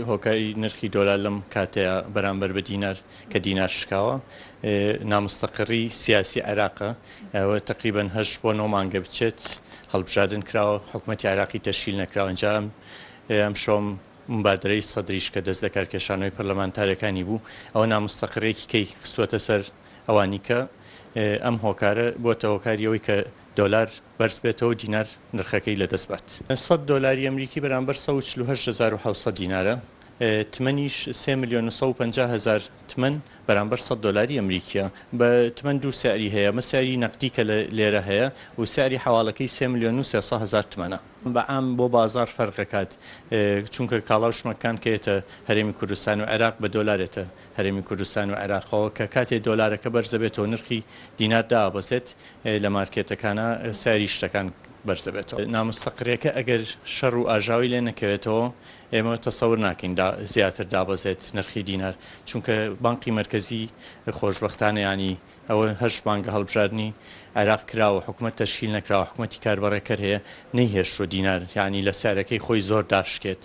هۆکاری نرخی دۆلار لەم کاتەیە بەرامبەر بە دینار کە دینار شکاوە نامستەقڕی سیاسی عێراقە ئەوە تقریبەن 8 بۆ 9 مانگە بچێت هەڵبژاردن کراوە حکوومەتی عێراقی تەشکیل نەکراوە ئەنجا ئەم شۆم مبادرەی سەدریش کە دەست لە کارکێشانەوەی پەرلەمانتارەکانی بوو ئەوە نامستەقڕێکی کەی خستووەتە سەر ئەوانی کە ئەم هۆکارە بۆتە هۆکاریەوەی کە دۆلار بەرز بێتەوە دینار نرخەکەی لەدەست بات. 100 دۆلاری ئەمریکی بەرامبەر 148700 دینارە تمەنیش 3,150,000 تمەن بەرامبەر 100 دۆلاری ئەمریکیە بە تمەن دوو سیاری هەیە مە سیاری نەقدی کە لێرە هەیە و سیاری حواڵەکەی 3,300,000 تمەنە بەعام بۆ بازار فەرقەکات چونکە کاڵاو شمەکان کێتە هەرێمی کوردستان و عێراق بە دۆلارێتە هەرێمی کوردستان و عێراقەوە کە کاتێ دۆلارەکە بەرزە بێتەوە نرخی دینار دابەزێت لە مارکێتەکانە سیاری شتەکان بەرزە بێتەوە. نامستەقڕیەکە ئەگەر شەڕ و ئاژاوی لێ نەکەوێتەوە ئێمە تەسەور ناکەین زیاتر دابەزێت نرخی دینار چونکە بانقی مرکزی خۆشبەختانە ینی ئەوە هەش بانگە هەڵبژاردننی عێراق کراوە حکوومەت تەشکیل نەکراوە حکوومەتی کاربڕێکەر هەیە نەیهێشتوە دینار یعنی لە سیارەکەی خۆی زۆر داشکێت.